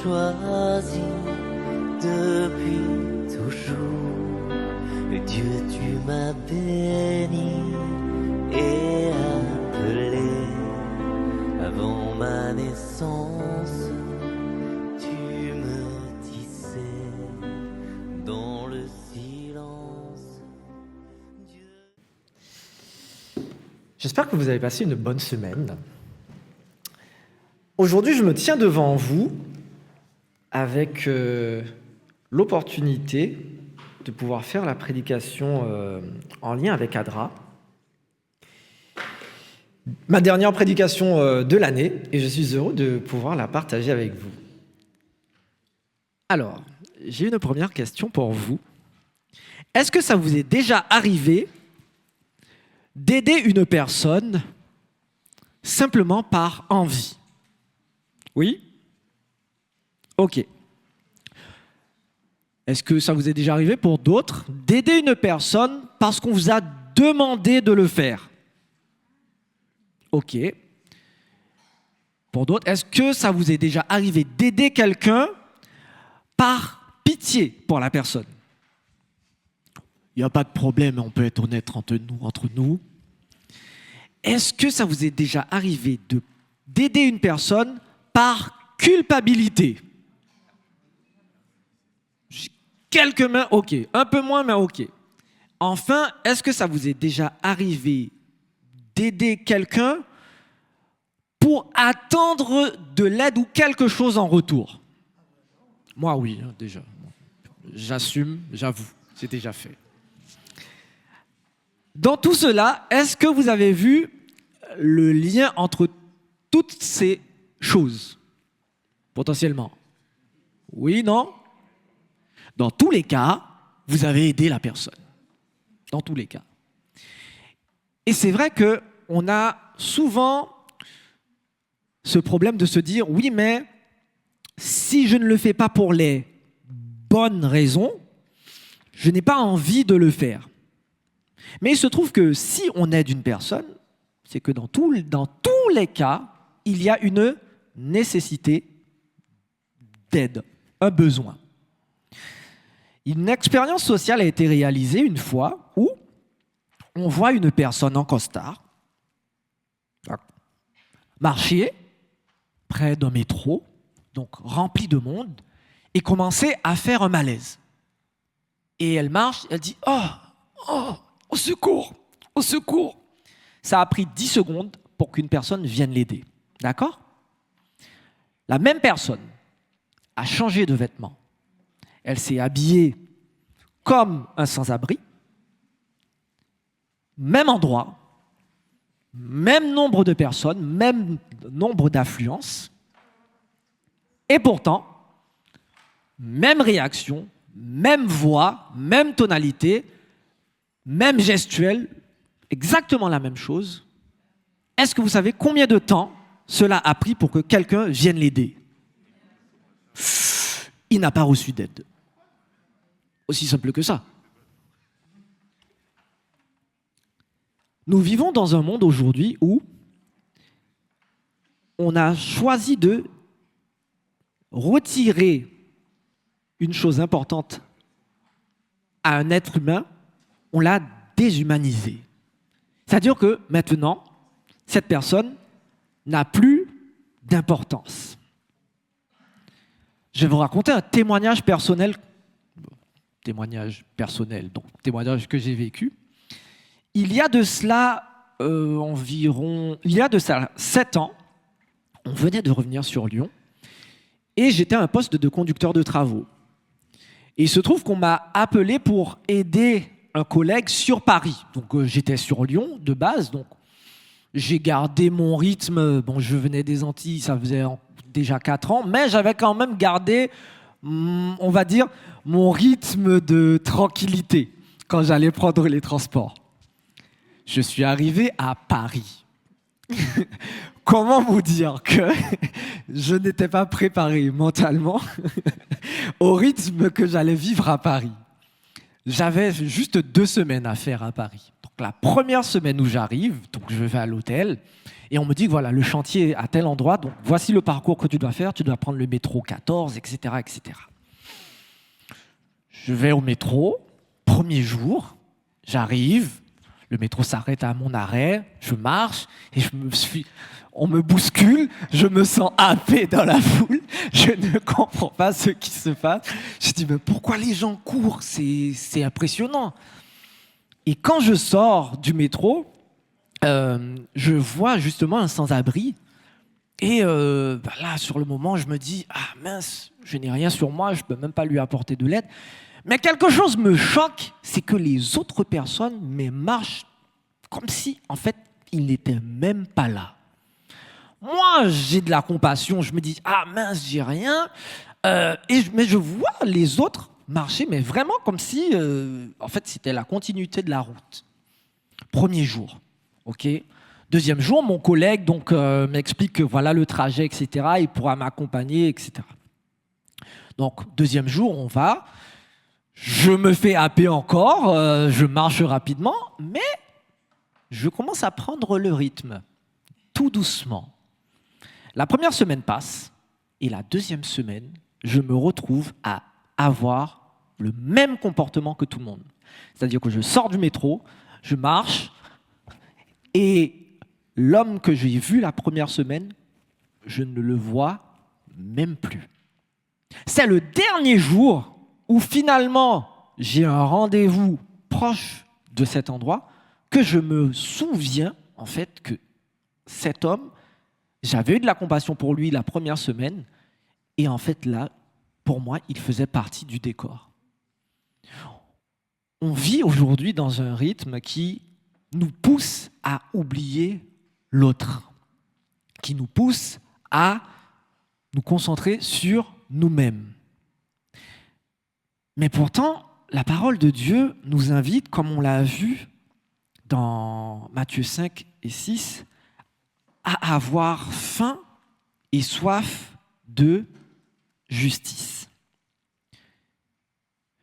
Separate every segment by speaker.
Speaker 1: choisi depuis toujours. Dieu, tu m'as béni et appelé avant ma naissance. Tu me tissais dans le silence.
Speaker 2: J'espère que vous avez passé une bonne semaine. Aujourd'hui, je me tiens devant vous avec l'opportunité de pouvoir faire la prédication en lien avec Adra. Ma dernière prédication de l'année, et je suis heureux de pouvoir la partager avec vous. Alors, j'ai une première question pour vous. Est-ce que ça vous est déjà arrivé d'aider une personne simplement par envie? Oui? Ok. Est-ce que ça vous est déjà arrivé pour d'autres d'aider une personne parce qu'on vous a demandé de le faire? Ok. Pour d'autres, est-ce que ça vous est déjà arrivé d'aider quelqu'un par pitié pour la personne? Il n'y a pas de problème, on peut être honnête entre nous. Est-ce que ça vous est déjà arrivé d'aider une personne par culpabilité? Quelques mains, ok. Un peu moins, mais ok. Enfin, est-ce que ça vous est déjà arrivé d'aider quelqu'un pour attendre de l'aide ou quelque chose en retour? Moi, oui, déjà. J'assume, j'avoue, c'est déjà fait. Dans tout cela, est-ce que vous avez vu le lien entre toutes ces choses? Potentiellement. Oui, non? Dans tous les cas, vous avez aidé la personne. Dans tous les cas. Et c'est vrai qu'on a souvent ce problème de se dire, oui, mais si je ne le fais pas pour les bonnes raisons, je n'ai pas envie de le faire. Mais il se trouve que si on aide une personne, c'est que dans tous les cas, il y a une nécessité d'aide, un besoin. Une expérience sociale a été réalisée une fois où on voit une personne en costard marcher près d'un métro, donc rempli de monde, et commencer à faire un malaise. Et elle marche, elle dit « Oh, au secours, au secours !» Ça a pris 10 secondes pour qu'une personne vienne l'aider. D'accord? La même personne a changé de vêtements. Elle s'est habillée comme un sans-abri, même endroit, même nombre de personnes, même nombre d'affluences, et pourtant, même réaction, même voix, même tonalité, même gestuelle, exactement la même chose. Est-ce que vous savez combien de temps cela a pris pour que quelqu'un vienne l'aider? Il n'a pas reçu d'aide. Aussi simple que ça. Nous vivons dans un monde aujourd'hui où on a choisi de retirer une chose importante à un être humain, on l'a déshumanisé. C'est-à-dire que maintenant, cette personne n'a plus d'importance. Je vais vous raconter un témoignage personnel, donc témoignage que j'ai vécu. Il y a de cela environ 7 ans, on venait de revenir sur Lyon et j'étais à un poste de conducteur de travaux. Et il se trouve qu'on m'a appelé pour aider un collègue sur Paris. Donc j'étais sur Lyon de base, donc j'ai gardé mon rythme. Bon, je venais des Antilles, ça faisait déjà 4 ans, mais j'avais quand même gardé, on va dire, mon rythme de tranquillité quand j'allais prendre les transports. Je suis arrivé à Paris. Comment vous dire que je n'étais pas préparé mentalement au rythme que j'allais vivre à Paris. J'avais juste 2 semaines à faire à Paris. Donc la première semaine où j'arrive, donc je vais à l'hôtel, et on me dit que voilà, le chantier est à tel endroit, donc voici le parcours que tu dois faire, tu dois prendre le métro 14, etc., etc. Je vais au métro, premier jour, j'arrive, le métro s'arrête à mon arrêt, je marche, et on me bouscule, je me sens happé dans la foule, je ne comprends pas ce qui se passe. Je dis, mais pourquoi les gens courent? C'est impressionnant. Et quand je sors du métro, je vois justement un sans-abri. Et là, sur le moment, je me dis, ah mince, je n'ai rien sur moi, je ne peux même pas lui apporter de l'aide. Mais quelque chose me choque, c'est que les autres personnes marchent comme si, en fait, ils n'étaient même pas là. Moi, j'ai de la compassion, je me dis, ah mince, j'ai rien. Mais je vois les autres marcher, mais vraiment comme si, en fait, c'était la continuité de la route. Premier jour, ok. Deuxième jour, mon collègue donc m'explique que voilà le trajet, etc. Il pourra m'accompagner, etc. Donc, deuxième jour, on va. Je me fais happer encore, je marche rapidement, mais je commence à prendre le rythme, tout doucement. La première semaine passe, et la deuxième semaine, je me retrouve à avoir le même comportement que tout le monde. C'est-à-dire que je sors du métro, je marche, et l'homme que j'ai vu la première semaine, je ne le vois même plus. C'est le dernier jour où finalement j'ai un rendez-vous proche de cet endroit que je me souviens en fait que cet homme, j'avais eu de la compassion pour lui la première semaine et en fait là, pour moi, il faisait partie du décor. On vit aujourd'hui dans un rythme qui nous pousse à oublier l'autre, qui nous pousse à nous concentrer sur nous-mêmes. Mais pourtant, la parole de Dieu nous invite, comme on l'a vu dans Matthieu 5 et 6, à avoir faim et soif de justice.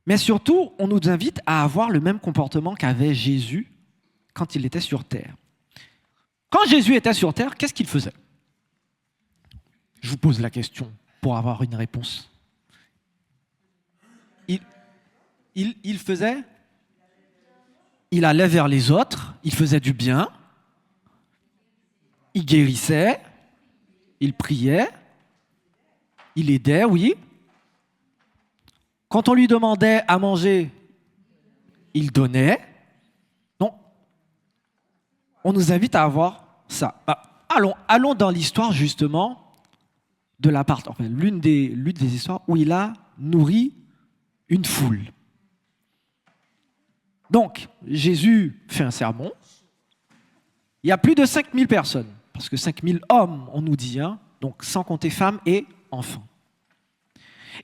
Speaker 2: Mais surtout, on nous invite à avoir le même comportement qu'avait Jésus quand il était sur terre. Quand Jésus était sur terre, qu'est-ce qu'il faisait? Je vous pose la question pour avoir une réponse. Il faisait, il allait vers les autres, il faisait du bien, il guérissait, il priait, il aidait, oui. Quand on lui demandait à manger, il donnait. Donc, on nous invite à avoir ça. Allons dans l'histoire justement de l'une des histoires où il a nourri une foule. Donc, Jésus fait un sermon. Il y a plus de 5000 personnes, parce que 5000 hommes, on nous dit, donc sans compter femmes et enfants.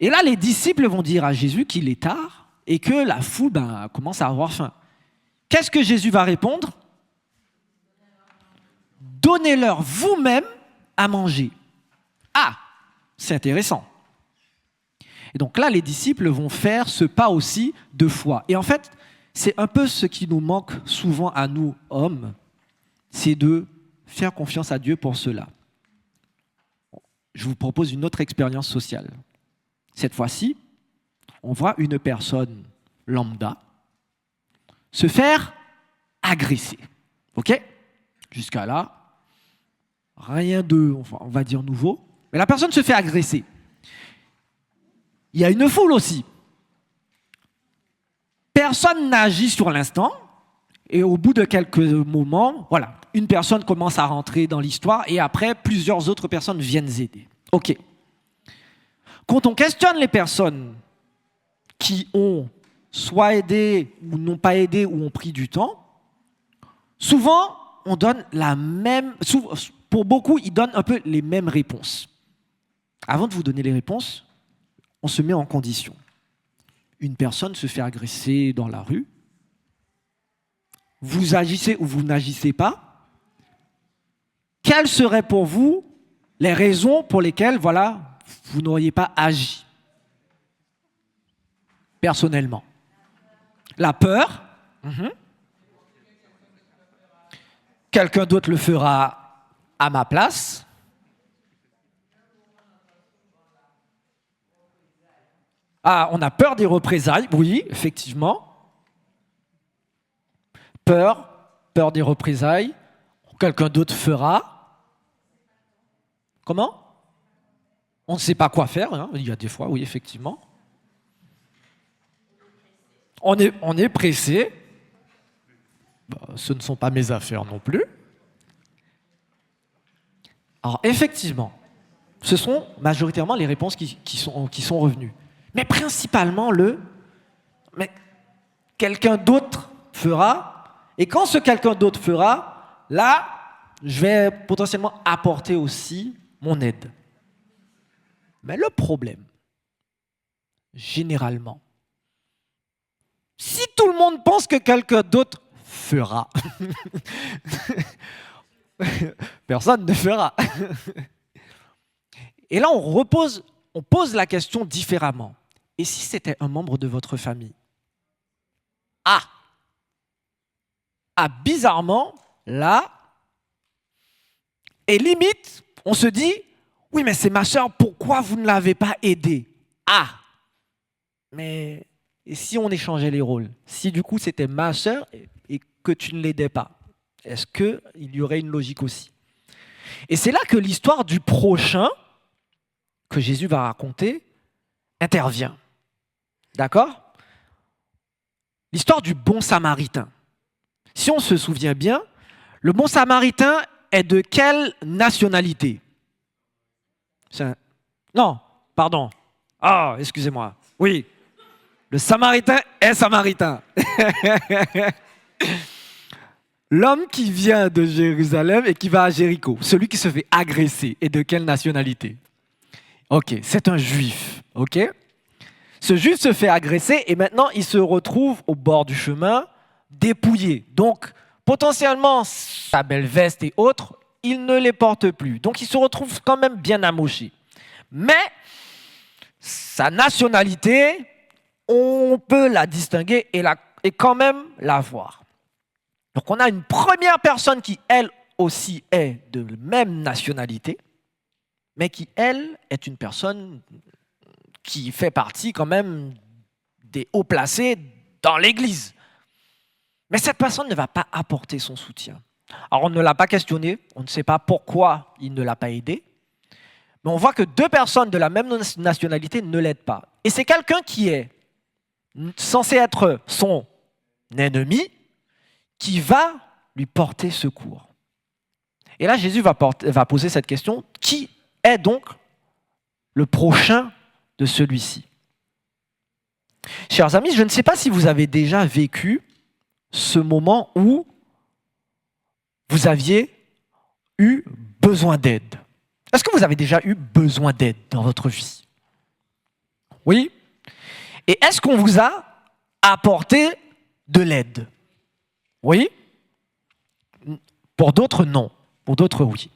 Speaker 2: Et là, les disciples vont dire à Jésus qu'il est tard et que la foule commence à avoir faim. Qu'est-ce que Jésus va répondre? Donnez-leur vous-même à manger. Ah, c'est intéressant. Et donc là, les disciples vont faire ce pas aussi de foi. Et en fait, c'est un peu ce qui nous manque souvent à nous, hommes, c'est de faire confiance à Dieu pour cela. Je vous propose une autre expérience sociale. Cette fois-ci, on voit une personne lambda se faire agresser. OK? Jusqu'à là, rien de, on va dire, nouveau. Mais la personne se fait agresser. Il y a une foule aussi. Personne n'agit sur l'instant. Et au bout de quelques moments, voilà, une personne commence à rentrer dans l'histoire et après, plusieurs autres personnes viennent aider. OK. Quand on questionne les personnes qui ont soit aidé ou n'ont pas aidé ou ont pris du temps, souvent, on donne la même... Pour beaucoup, ils donnent un peu les mêmes réponses. Avant de vous donner les réponses, on se met en condition. Une personne se fait agresser dans la rue. Vous agissez ou vous n'agissez pas. Quelles seraient pour vous les raisons pour lesquelles, voilà, vous n'auriez pas agi personnellement? La peur. quelqu'un d'autre le fera à ma place. Ah, on a peur des représailles, oui, effectivement. Peur des représailles. Quelqu'un d'autre fera. Comment? On ne sait pas quoi faire, hein. Il y a des fois, oui, effectivement. On est pressé. Bah, ce ne sont pas mes affaires non plus. Alors, effectivement, ce sont majoritairement les réponses qui sont revenues. Mais principalement mais quelqu'un d'autre fera. Et quand ce quelqu'un d'autre fera, là, je vais potentiellement apporter aussi mon aide. Mais le problème, généralement, si tout le monde pense que quelqu'un d'autre fera, personne ne fera. Et là, on pose la question différemment. Et si c'était un membre de votre famille? Ah, bizarrement, là, et limite, on se dit, oui, mais c'est ma soeur, pourquoi vous ne l'avez pas aidée? Ah, mais et si on échangeait les rôles? Si du coup c'était ma soeur et que tu ne l'aidais pas, est-ce qu'il y aurait une logique aussi? Et c'est là que l'histoire du prochain, que Jésus va raconter, intervient. D'accord? L'histoire du bon samaritain. Si on se souvient bien, le bon samaritain est de quelle nationalité? Non, pardon. Ah, excusez-moi. Oui, le samaritain est samaritain. L'homme qui vient de Jérusalem et qui va à Jéricho, celui qui se fait agresser, est de quelle nationalité? Ok, c'est un juif. Ok? Ce juif se fait agresser et maintenant il se retrouve au bord du chemin, dépouillé. Donc, potentiellement, sa belle veste et autres, il ne les porte plus. Donc, il se retrouve quand même bien amoché. Mais, sa nationalité, on peut la distinguer et quand même la voir. Donc, on a une première personne qui, elle aussi, est de même nationalité, mais qui, elle, est une personne qui fait partie quand même des hauts placés dans l'Église. Mais cette personne ne va pas apporter son soutien. Alors on ne l'a pas questionné, on ne sait pas pourquoi il ne l'a pas aidé, mais on voit que deux personnes de la même nationalité ne l'aident pas. Et c'est quelqu'un qui est censé être son ennemi qui va lui porter secours. Et là, Jésus va poser cette question, qui est donc le prochain de celui-ci? Chers amis, je ne sais pas si vous avez déjà vécu ce moment où vous aviez eu besoin d'aide. Est-ce que vous avez déjà eu besoin d'aide dans votre vie? Oui? Et est-ce qu'on vous a apporté de l'aide? Oui? Pour d'autres, non. Pour d'autres, oui.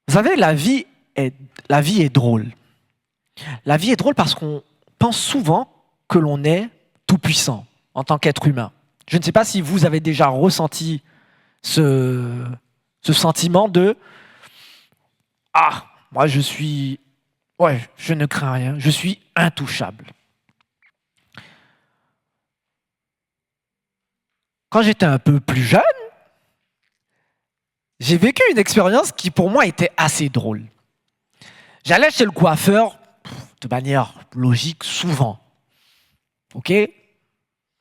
Speaker 2: Vous savez, la vie est drôle. La vie est drôle parce qu'on pense souvent que l'on est tout puissant en tant qu'être humain. Je ne sais pas si vous avez déjà ressenti ce sentiment de « Ah, moi je ne crains rien, je suis intouchable ». Quand j'étais un peu plus jeune, j'ai vécu une expérience qui pour moi était assez drôle. J'allais chez le coiffeur de manière logique souvent. Ok?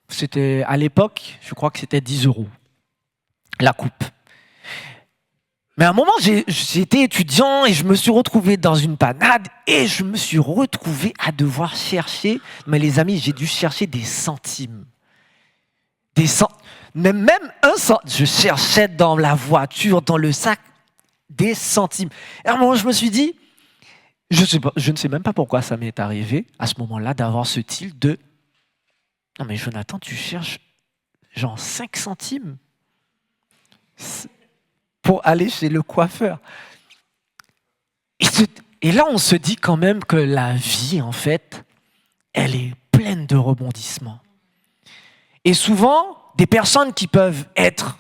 Speaker 2: C'était à l'époque, je crois que c'était 10 € la coupe. Mais à un moment, j'étais étudiant et je me suis retrouvé dans une panade et je me suis retrouvé à devoir chercher, mais les amis, j'ai dû chercher des centimes. Mais même un centime, je cherchais dans la voiture, dans le sac, des centimes. Et à un moment, je me suis dit, je ne sais même pas pourquoi ça m'est arrivé à ce moment-là d'avoir ce tilt de « Non mais Jonathan, tu cherches genre 5 centimes pour aller chez le coiffeur. » Et là, on se dit quand même que la vie, en fait, elle est pleine de rebondissements. Et souvent, des personnes qui peuvent être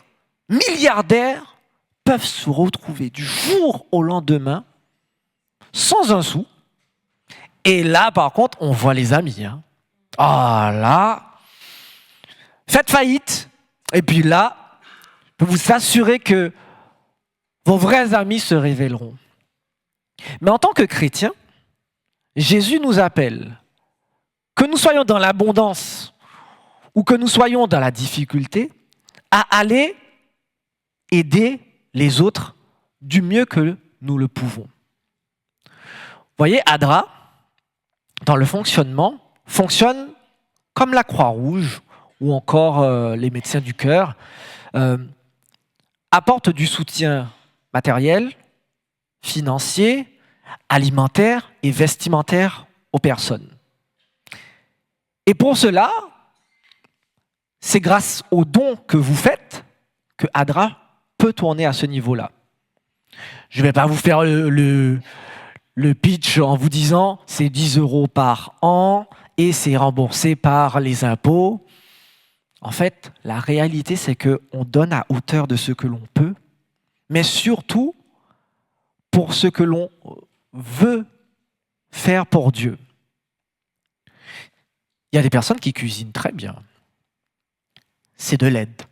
Speaker 2: milliardaires peuvent se retrouver du jour au lendemain sans un sou. Et là, par contre, on voit les amis. Hein. Ah là, faites faillite. Et puis là, je peux vous assurer que vos vrais amis se révéleront. Mais en tant que chrétiens, Jésus nous appelle, que nous soyons dans l'abondance ou que nous soyons dans la difficulté, à aller aider les autres du mieux que nous le pouvons. Vous voyez, ADRA, dans le fonctionnement, fonctionne comme la Croix-Rouge ou encore les médecins du cœur, apportent du soutien matériel, financier, alimentaire et vestimentaire aux personnes. Et pour cela, c'est grâce aux dons que vous faites que ADRA peut tourner à ce niveau-là. Je ne vais pas vous faire le pitch en vous disant c'est 10 € par an et c'est remboursé par les impôts. En fait, la réalité, c'est qu'on donne à hauteur de ce que l'on peut, mais surtout pour ce que l'on veut faire pour Dieu. Il y a des personnes qui cuisinent très bien. C'est de l'aide.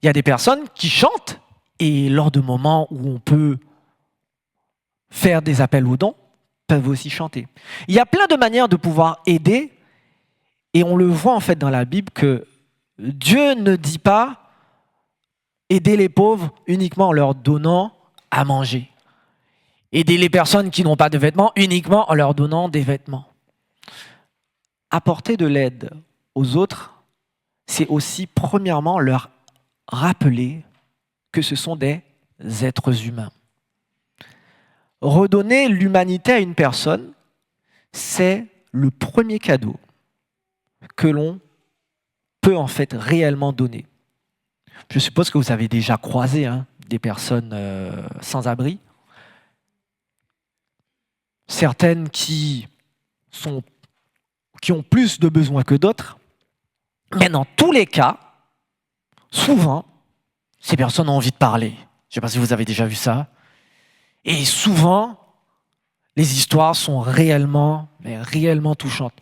Speaker 2: Il y a des personnes qui chantent et lors de moments où on peut faire des appels aux dons, peuvent aussi chanter. Il y a plein de manières de pouvoir aider et on le voit en fait dans la Bible que Dieu ne dit pas aider les pauvres uniquement en leur donnant à manger. Aider les personnes qui n'ont pas de vêtements uniquement en leur donnant des vêtements. Apporter de l'aide aux autres, c'est aussi premièrement leur rappeler que ce sont des êtres humains. Redonner l'humanité à une personne, c'est le premier cadeau que l'on peut en fait réellement donner. Je suppose que vous avez déjà croisé des personnes sans abri. Certaines qui ont plus de besoins que d'autres. Mais dans tous les cas, souvent, ces personnes ont envie de parler. Je ne sais pas si vous avez déjà vu ça. Et souvent, les histoires sont réellement touchantes.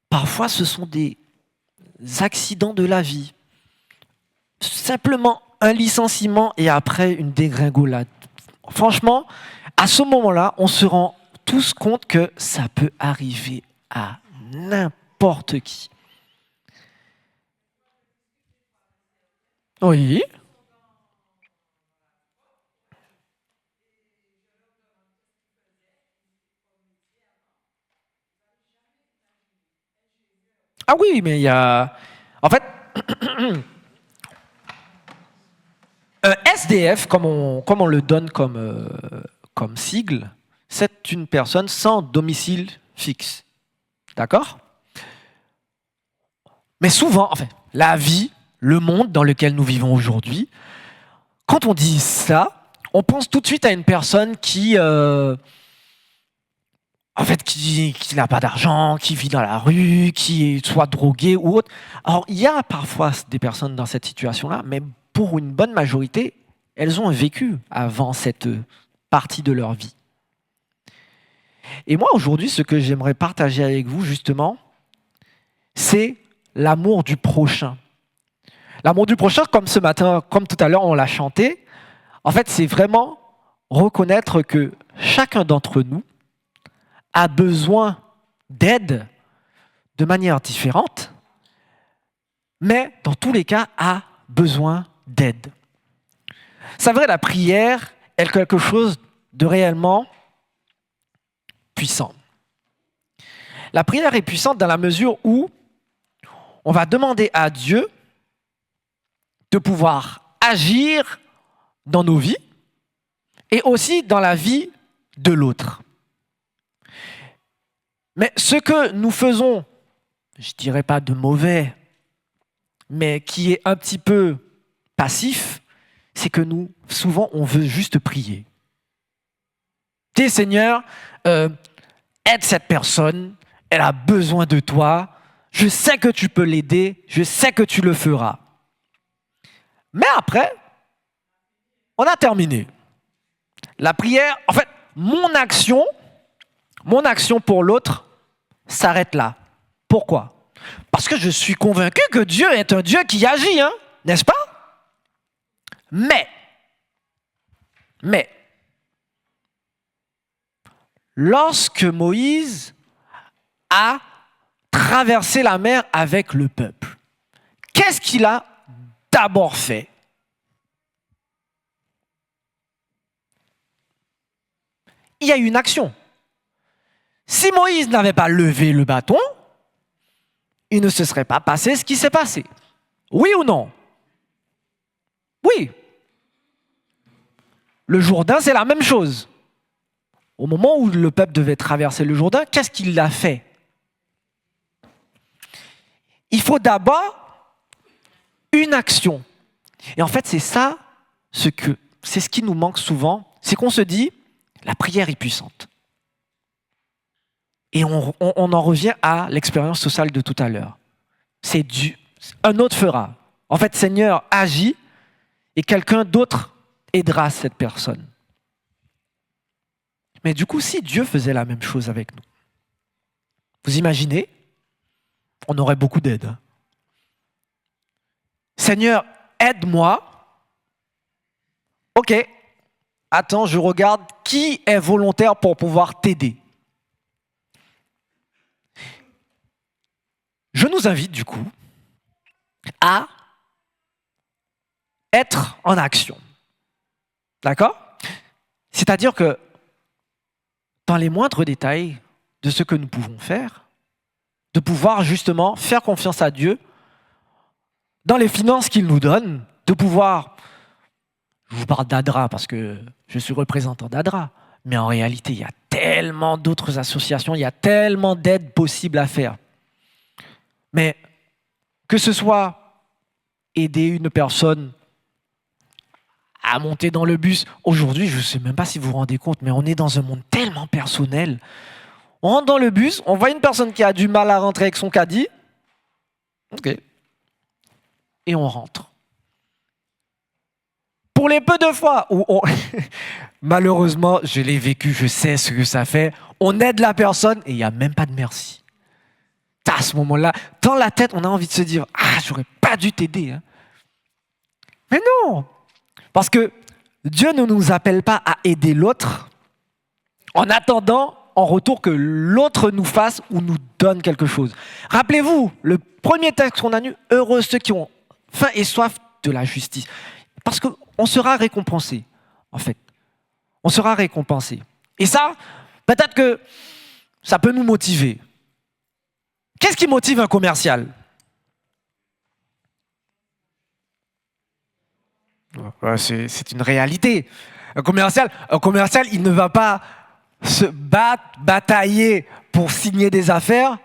Speaker 2: Parfois, ce sont des accidents de la vie. Simplement un licenciement et après une dégringolade. Franchement, à ce moment-là, on se rend tous compte que ça peut arriver à n'importe qui. Oui. Ah oui, mais il y a... En fait, un SDF, comme on le donne comme sigle, c'est une personne sans domicile fixe. D'accord ? Mais souvent, enfin, la vie, le monde dans lequel nous vivons aujourd'hui, quand on dit ça, on pense tout de suite à une personne qui n'a pas d'argent, qui vit dans la rue, qui est soit droguée ou autre. Alors, il y a parfois des personnes dans cette situation-là, mais pour une bonne majorité, elles ont vécu avant cette partie de leur vie. Et moi, aujourd'hui, ce que j'aimerais partager avec vous, justement, c'est l'amour du prochain. L'amour du prochain, comme ce matin, comme tout à l'heure, on l'a chanté, en fait, c'est vraiment reconnaître que chacun d'entre nous a besoin d'aide de manière différente, mais dans tous les cas, a besoin d'aide. C'est vrai, la prière est quelque chose de réellement puissant. La prière est puissante dans la mesure où on va demander à Dieu de pouvoir agir dans nos vies et aussi dans la vie de l'autre. Mais ce que nous faisons, je ne dirais pas de mauvais, mais qui est un petit peu passif, c'est que nous, souvent, on veut juste prier. Tu sais, Seigneur, aide cette personne, elle a besoin de toi, je sais que tu peux l'aider, je sais que tu le feras. Mais après, on a terminé. La prière, en fait, mon action pour l'autre s'arrête là. Pourquoi? Parce que je suis convaincu que Dieu est un Dieu qui agit, hein, n'est-ce pas? Mais, lorsque Moïse a traversé la mer avec le peuple, qu'est-ce qu'il a d'abord fait? Il y a eu une action. Si Moïse n'avait pas levé le bâton, il ne se serait pas passé ce qui s'est passé. Oui ou non? Oui. Le Jourdain, c'est la même chose. Au moment où le peuple devait traverser le Jourdain, qu'est-ce qu'il a fait? Il faut d'abord une action. Et en fait, c'est ça, c'est ce qui nous manque souvent, c'est qu'on se dit, la prière est puissante. Et on en revient à l'expérience sociale de tout à l'heure. C'est Dieu. Un autre fera. En fait, Seigneur agit et quelqu'un d'autre aidera cette personne. Mais du coup, si Dieu faisait la même chose avec nous, vous imaginez, on aurait beaucoup d'aide. Seigneur, aide-moi. Ok, attends, je regarde qui est volontaire pour pouvoir t'aider. Je nous invite du coup à être en action. D'accord? C'est-à-dire que dans les moindres détails de ce que nous pouvons faire, de pouvoir justement faire confiance à Dieu dans les finances qu'il nous donne, de pouvoir, je vous parle d'ADRA parce que je suis représentant d'ADRA, mais en réalité, il y a tellement d'autres associations, il y a tellement d'aides possibles à faire. Mais que ce soit aider une personne à monter dans le bus, aujourd'hui, je ne sais même pas si vous vous rendez compte, mais on est dans un monde tellement personnel. On rentre dans le bus, on voit une personne qui a du mal à rentrer avec son caddie, ok, et on rentre. Pour les peu de fois où malheureusement, je l'ai vécu, je sais ce que ça fait, on aide la personne et il n'y a même pas de merci. À ce moment-là, dans la tête, on a envie de se dire « Ah, j'aurais pas dû t'aider. Hein. » Mais non, parce que Dieu ne nous appelle pas à aider l'autre en attendant en retour que l'autre nous fasse ou nous donne quelque chose. Rappelez-vous, le premier texte qu'on a lu, « Heureux ceux qui ont faim et soif de la justice. » Parce qu'on sera récompensé, en fait. On sera récompensé. Et ça, peut-être que ça peut nous motiver. Qu'est-ce qui motive un commercial? C'est une réalité. Un commercial, il ne va pas se batailler pour signer des affaires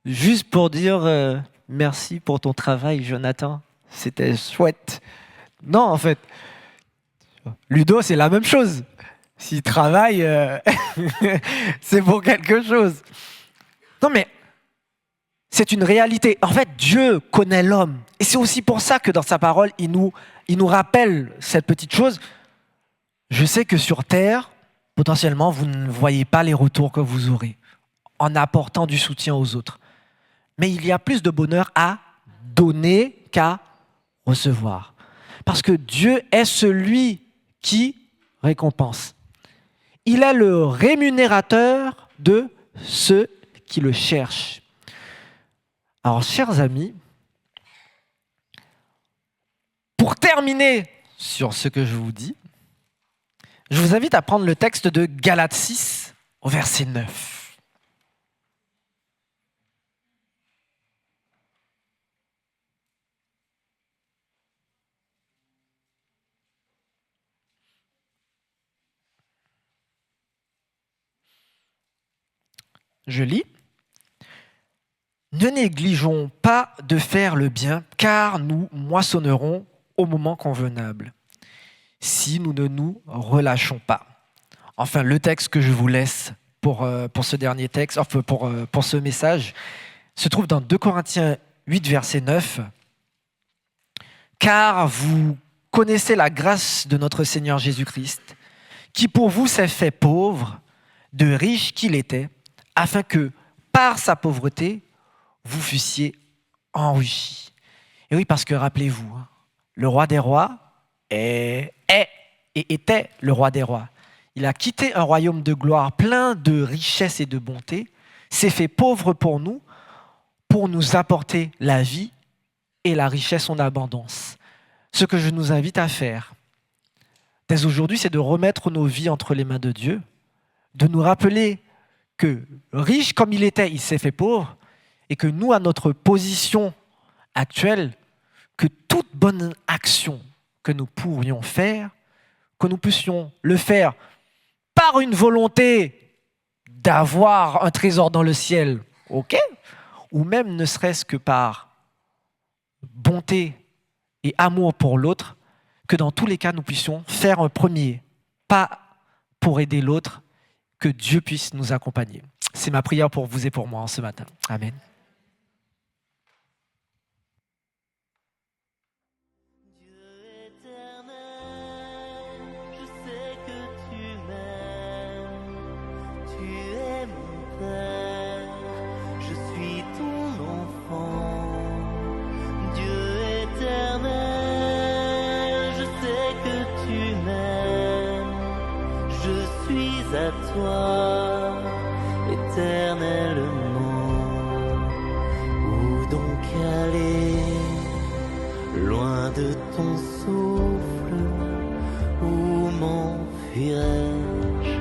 Speaker 2: juste pour dire merci pour ton travail, Jonathan. C'était chouette. Non, en fait, Ludo, c'est la même chose. S'il travaille, c'est pour quelque chose. Non, mais c'est une réalité. En fait, Dieu connaît l'homme. Et c'est aussi pour ça que dans sa parole, il nous rappelle cette petite chose. Je sais que sur terre, potentiellement, vous ne voyez pas les retours que vous aurez en apportant du soutien aux autres. Mais il y a plus de bonheur à donner qu'à recevoir. Parce que Dieu est celui qui récompense. Il est le rémunérateur de ceux qui le cherchent. Alors, chers amis, pour terminer sur ce que je vous dis, je vous invite à prendre le texte de Galates 6 au verset 9. Je lis. Ne négligeons pas de faire le bien, car nous moissonnerons au moment convenable, si nous ne nous relâchons pas. Enfin, le texte que je vous laisse pour ce dernier texte, enfin pour ce message, se trouve dans 2 Corinthiens 8, verset 9.
Speaker 3: Car vous connaissez la grâce de notre Seigneur Jésus-Christ, qui pour vous s'est fait pauvre, de riche qu'il était, afin que, par sa pauvreté, vous fussiez enrichis. Et oui, parce que rappelez-vous, le roi des rois est et était le roi des rois. Il a quitté un royaume de gloire plein de richesse et de bonté, s'est fait pauvre pour nous apporter la vie et la richesse en abondance. Ce que je nous invite à faire dès aujourd'hui, c'est de remettre nos vies entre les mains de Dieu, de nous rappeler que riche comme il était, il s'est fait pauvre, et que nous, à notre position actuelle, que toute bonne action que nous pourrions faire, que nous puissions le faire par une volonté d'avoir un trésor dans le ciel, ok, ou même ne serait-ce que par bonté et amour pour l'autre, que dans tous les cas, nous puissions faire un premier pas pour aider l'autre, que Dieu puisse nous accompagner. C'est ma prière pour vous et pour moi en ce matin. Amen.
Speaker 1: À toi, éternellement, où donc aller, loin de ton souffle, où m'enfuirais-je,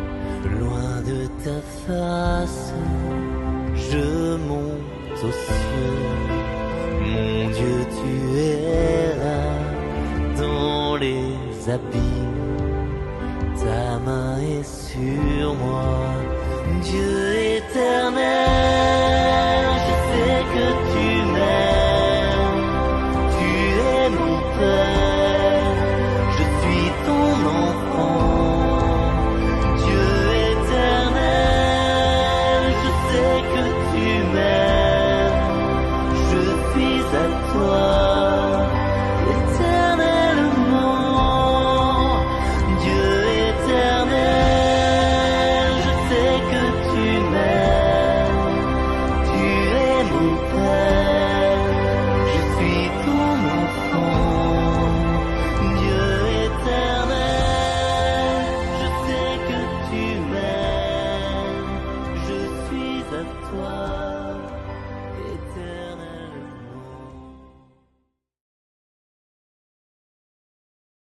Speaker 1: loin de ta face, je monte aux cieux, mon Dieu, tu es là, dans les abîmes. Ta main est sur moi, Dieu éternel, je sais que tu m'aimes, tu es mon Père, je suis ton enfant, Dieu éternel, je sais que tu m'aimes, je suis à toi.